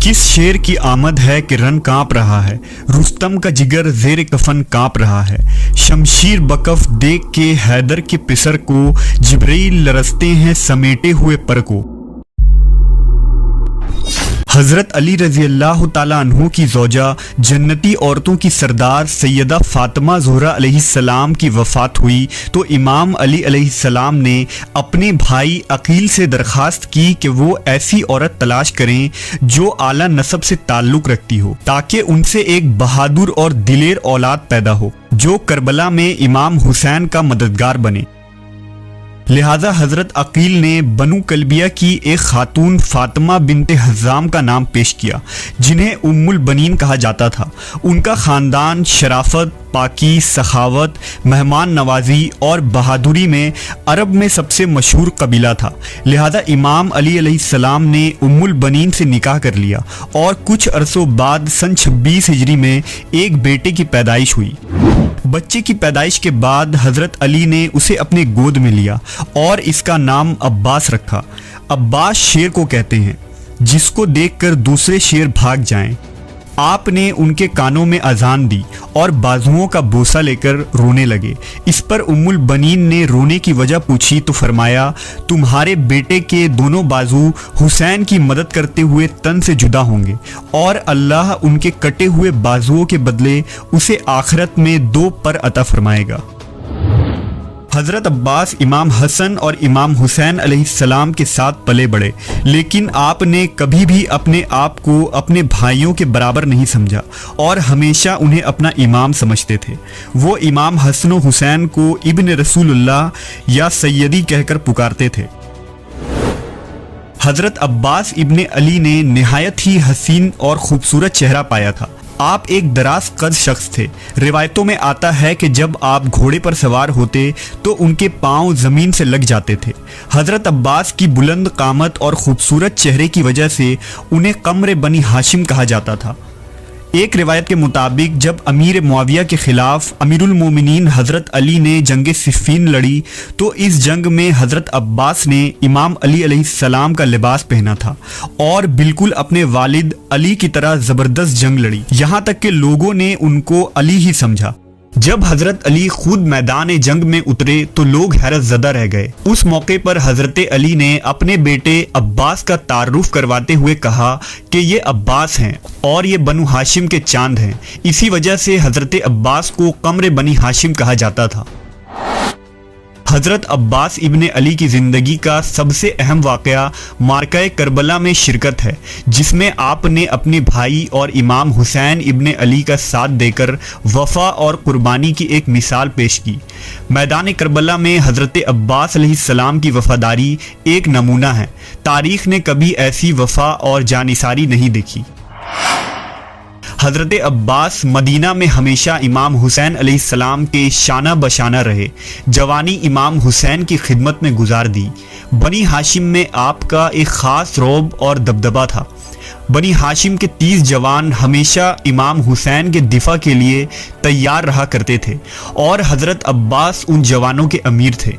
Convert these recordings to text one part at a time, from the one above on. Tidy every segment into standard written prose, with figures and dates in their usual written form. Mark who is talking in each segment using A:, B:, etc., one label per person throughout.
A: किस शेर की आमद है कि रन कांप रहा है, रुस्तम का जिगर ज़ेर कफन कांप रहा है। शमशीर बकफ देख के हैदर के पिसर को, जिब्रील लरसते हैं समेटे हुए पर को। हज़रत अली रज़ी अल्लाह ताला अन्हु की ज़ौजा, जन्नती औरतों की सरदार सैयदा फ़ातिमा ज़ोहरा अलैहिस्सलाम की वफ़ात हुई तो इमाम अली अलैहिस्सलाम ने अपने भाई अकील से दरख्वास्त की कि वो ऐसी औरत तलाश करें जो आला नसब से ताल्लुक़ रखती हो, ताकि उनसे एक बहादुर और दिलेर औलाद पैदा हो जो करबला में इमाम हुसैन का मददगार बने। लिहाजा हज़रत अकील ने बनु कलबिया की एक खातून फ़ातिमा बिनते हज़ाम का नाम पेश किया, जिन्हें उम्मुल बनीन कहा जाता था। उनका ख़ानदान शराफत, पाकी, सखावत, मेहमान नवाजी और बहादुरी में अरब में सबसे मशहूर कबीला था। लिहाजा इमाम अली अलैहिस्सलाम ने उम्मुल बनीन से निकाह कर लिया और कुछ अरसों बाद सन 26 हिजरी में एक बेटे की पैदाइश हुई। बच्चे की पैदाइश के बाद हज़रत अली ने उसे अपने गोद में लिया और इसका नाम अब्बास रखा। अब्बास शेर को कहते हैं जिसको देखकर दूसरे शेर भाग जाएं। आपने उनके कानों में अजान दी और बाजुओं का बोसा लेकर रोने लगे। इस पर उम्मुल बनीन ने रोने की वजह पूछी तो फरमाया, तुम्हारे बेटे के दोनों बाजू हुसैन की मदद करते हुए तन से जुदा होंगे और अल्लाह उनके कटे हुए बाजुओं के बदले उसे आखिरत में 2 पर अता फरमाएगा। हज़रत अब्बास इमाम हसन और इमाम हुसैन अलैहिस्सलाम के साथ पले बढ़े, लेकिन आपने कभी भी अपने आप को अपने भाइयों के बराबर नहीं समझा और हमेशा उन्हें अपना इमाम समझते थे। वो इमाम हसन और हुसैन को इब्न रसूलुल्लाह या सैयदी कहकर पुकारते थे। हज़रत अब्बास इब्न अली ने निहायत ही हसीन और ख़ूबसूरत चेहरा पाया था। आप एक दराज कद शख्स थे। रिवायतों में आता है कि जब आप घोड़े पर सवार होते तो उनके पांव ज़मीन से लग जाते थे। हज़रत अब्बास की बुलंद कामत और ख़ूबसूरत चेहरे की वजह से उन्हें कमर बनी हाशिम कहा जाता था। एक रिवायत के मुताबिक जब अमीर मुआविया के ख़िलाफ़ अमीरुल मोमिनीन हज़रत अली ने जंग सिफ़ीन लड़ी तो इस जंग में हज़रत अब्बास ने इमाम अली अलैहिस्सलाम का लिबास पहना था और बिल्कुल अपने वालिद अली की तरह ज़बरदस्त जंग लड़ी, यहाँ तक कि लोगों ने उनको अली ही समझा। जब हज़रत अली खुद मैदान जंग में उतरे तो लोग हैरत ज़दा रह गए। उस मौके पर हज़रत अली ने अपने बेटे अब्बास का तारुफ करवाते हुए कहा कि ये अब्बास हैं और ये बनु हाशिम के चांद हैं। इसी वजह से हज़रत अब्बास को कमर बनी हाशिम कहा जाता था। हज़रत अब्बास इब्न अली की ज़िंदगी का सबसे अहम वाक़या मार्का करबला में शिरकत है, जिसमें आपने अपने भाई और इमाम हुसैन इब्न अली का साथ देकर वफ़ा और कुर्बानी की एक मिसाल पेश की। मैदान करबला में हज़रत अब्बास अलैहिस्सलाम की वफ़ादारी एक नमूना है। तारीख़ ने कभी ऐसी वफ़ा और जानिसारी नहीं देखी। हज़रत अब्बास मदीना में हमेशा इमाम हुसैन अलैहिस्सलाम के शाना बशाना रहे। जवानी इमाम हुसैन की खिदमत में गुजार दी। बनी हाशिम में आपका एक ख़ास रौब और दबदबा था। बनी हाशिम के 30 जवान हमेशा इमाम हुसैन के दिफा के लिए तैयार रहा करते थे और हज़रत अब्बास उन जवानों के अमीर थे।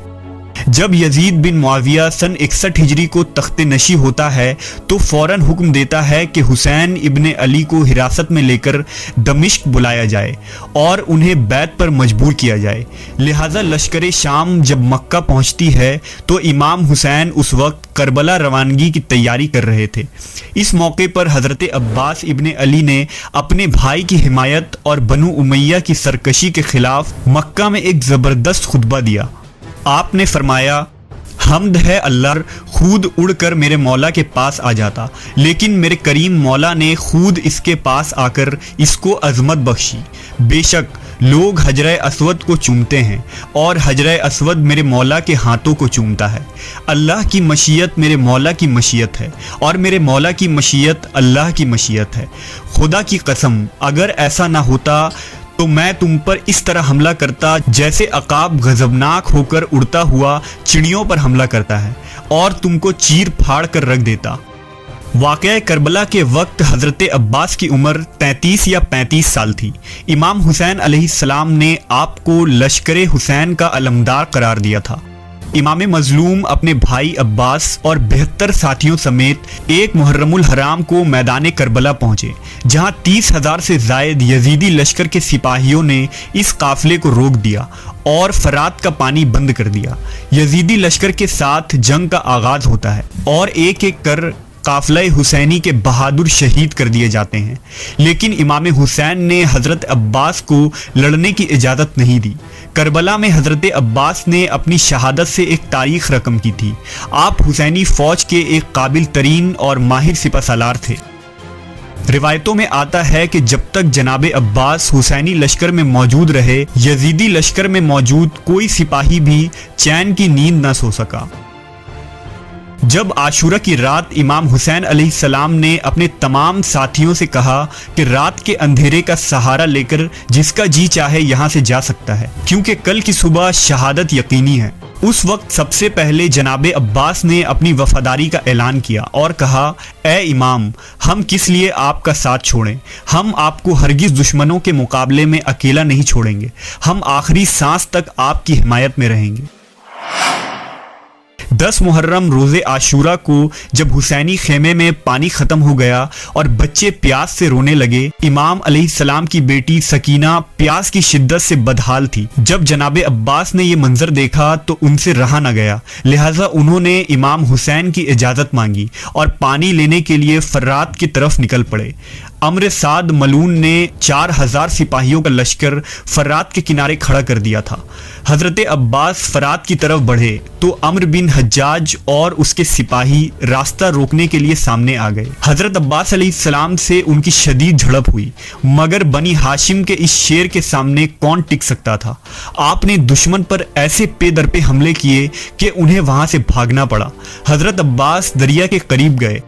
A: जब यजीद बिन मुआविया सन 61 हिजरी को तख्ते नशी होता है तो फ़ौरन हुक्म देता है कि हुसैन इब्न अली को हिरासत में लेकर दमिश्क बुलाया जाए और उन्हें बैत पर मजबूर किया जाए। लिहाजा लश्कर शाम जब मक्का पहुंचती है तो इमाम हुसैन उस वक्त करबला रवानगी की तैयारी कर रहे थे। इस मौके पर हज़रत अब्बास इब्न अली ने अपने भाई की हिमायत और बनु उमैया की सरकशी के ख़िलाफ़ मक्का में एक ज़बरदस्त खुतबा दिया। आपने फरमाया, हम्द है अल्लाह खुद उड़कर मेरे मौला के पास आ जाता, लेकिन मेरे करीम मौला ने खुद इसके पास आकर इसको अजमत बख्शी। बेशक लोग हजर असवद को चूमते हैं और हजर असवद मेरे मौला के हाथों को चूमता है। अल्लाह की मशीयत मेरे मौला की मशीयत है और मेरे मौला की मशीयत अल्लाह की मशीयत है। खुदा की कसम अगर ऐसा ना होता तो मैं तुम पर इस तरह हमला करता जैसे अकाब गजबनाक होकर उड़ता हुआ चिड़ियों पर हमला करता है और तुमको चीर फाड़ कर रख देता। वाक़या करबला के वक्त हज़रत अब्बास की उम्र 33 या 35 साल थी। इमाम हुसैन अलैहिस्सलाम ने आपको लश्कर हुसैन का अलमदार करार दिया था। امام مظلوم اپنے بھائی عباس اور 72 ساتھیوں سمیت 1 محرم الحرام کو میدان کربلا پہنچے، جہاں 30,000 سے زائد یزیدی لشکر کے سپاہیوں نے اس قافلے کو روک دیا اور فرات کا پانی بند کر دیا۔ یزیدی لشکر کے ساتھ جنگ کا آغاز ہوتا ہے اور ایک ایک کر قافلہ حسینی کے بہادر شہید کر دیے جاتے ہیں، لیکن امام حسین نے حضرت عباس کو لڑنے کی اجازت نہیں دی۔ کربلا میں حضرت عباس نے اپنی شہادت سے ایک تاریخ رقم کی تھی۔ آپ حسینی فوج کے ایک قابل ترین اور ماہر سپہ سالار تھے۔ روایتوں میں آتا ہے کہ جب تک جناب عباس حسینی لشکر میں موجود رہے، یزیدی لشکر میں موجود کوئی سپاہی بھی چین کی نیند نہ سو سکا۔ جب عاشورہ کی رات امام حسین علیہ السلام نے اپنے تمام ساتھیوں سے کہا کہ رات کے اندھیرے کا سہارا لے کر جس کا جی چاہے یہاں سے جا سکتا ہے، کیونکہ کل کی صبح شہادت یقینی ہے، اس وقت سب سے پہلے جناب عباس نے اپنی وفاداری کا اعلان کیا اور کہا، اے امام، ہم کس لیے آپ کا ساتھ چھوڑیں؟ ہم آپ کو ہرگز دشمنوں کے مقابلے میں اکیلا نہیں چھوڑیں گے، ہم آخری سانس تک آپ کی حمایت میں رہیں گے۔ 10 محرم روز عاشورہ کو جب حسینی خیمے میں پانی ختم ہو گیا اور بچے پیاس سے رونے لگے، امام علیہ السلام کی بیٹی سکینہ پیاس کی شدت سے بدحال تھی۔ جب جناب عباس نے یہ منظر دیکھا تو ان سے رہا نہ گیا، لہٰذا انہوں نے امام حسین کی اجازت مانگی اور پانی لینے کے لیے فرات کی طرف نکل پڑے۔ امر سعد ملعون نے 4,000 سپاہیوں کا لشکر فرات کے کنارے کھڑا کر دیا تھا۔ حضرت عباس فرات کی طرف بڑھے تو عمرو بن حجاج اور اس کے سپاہی راستہ روکنے کے لیے سامنے آ گئے۔ حضرت عباس علیہ السلام سے ان کی شدید جھڑپ ہوئی، مگر بنی ہاشم کے اس شیر کے سامنے کون ٹک سکتا تھا؟ آپ نے دشمن پر ایسے پے در پے حملے کیے کہ انہیں وہاں سے بھاگنا پڑا۔ حضرت عباس دریا کے قریب گئے،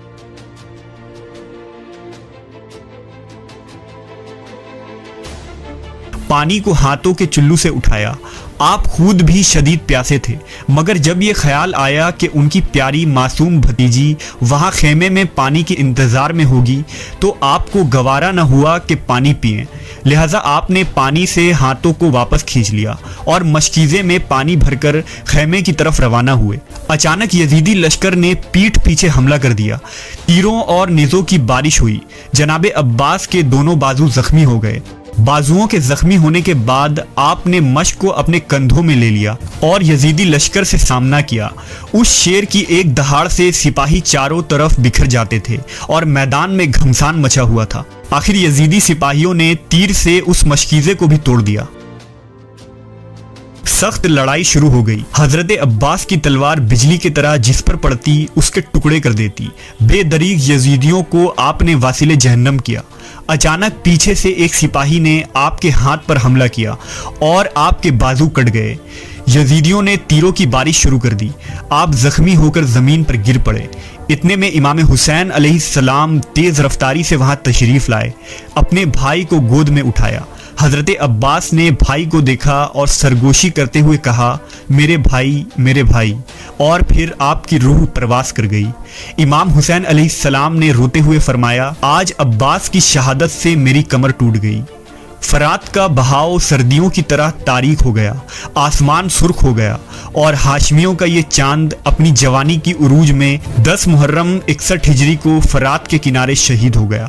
A: پانی کو ہاتھوں کے چلو سے اٹھایا۔ آپ خود بھی شدید پیاسے تھے، مگر جب یہ خیال آیا کہ ان کی پیاری معصوم بھتیجی وہاں خیمے میں پانی کے انتظار میں ہوگی تو آپ کو گوارا نہ ہوا کہ پانی پئیں، لہٰذا آپ نے پانی سے ہاتھوں کو واپس کھینچ لیا اور مشکیزے میں پانی بھر کر خیمے کی طرف روانہ ہوئے۔ اچانک یزیدی لشکر نے پیٹھ پیچھے حملہ کر دیا، تیروں اور نیزوں کی بارش ہوئی۔ جناب عباس کے دونوں بازو زخمی ہو گئے۔ بازوؤں کے زخمی ہونے کے بعد آپ نے مشق کو اپنے کندھوں میں لے لیا اور یزیدی لشکر سے سامنا کیا۔ اس شیر کی ایک دہاڑ سے سپاہی چاروں طرف بکھر جاتے تھے اور میدان میں گھمسان مچا ہوا تھا۔ آخر یزیدی سپاہیوں نے تیر سے اس مشکیزے کو بھی توڑ دیا۔ سخت لڑائی شروع ہو گئی۔ حضرت عباس کی تلوار بجلی کی طرح جس پر پڑتی اس کے ٹکڑے کر دیتی۔ بے دریغ یزیدیوں کو آپ نے واصل جہنم کیا۔ اچانک پیچھے سے ایک سپاہی نے آپ کے ہاتھ پر حملہ کیا اور آپ کے بازو کٹ گئے۔ یزیدیوں نے تیروں کی بارش شروع کر دی۔ آپ زخمی ہو کر زمین پر گر پڑے۔ اتنے میں امام حسین علیہ السلام تیز رفتاری سے وہاں تشریف لائے، اپنے بھائی کو گود میں اٹھایا۔ حضرت عباس نے بھائی کو دیکھا اور سرگوشی کرتے ہوئے کہا، میرے بھائی، میرے بھائی، اور پھر آپ کی روح پرواز کر گئی۔ امام حسین علیہ السلام نے روتے ہوئے فرمایا، آج عباس کی شہادت سے میری کمر ٹوٹ گئی۔ فرات کا بہاؤ سردیوں کی طرح تاریک ہو گیا، آسمان سرخ ہو گیا اور ہاشمیوں کا یہ چاند اپنی جوانی کی عروج میں 10 محرم 61 ہجری کو فرات کے کنارے شہید ہو گیا۔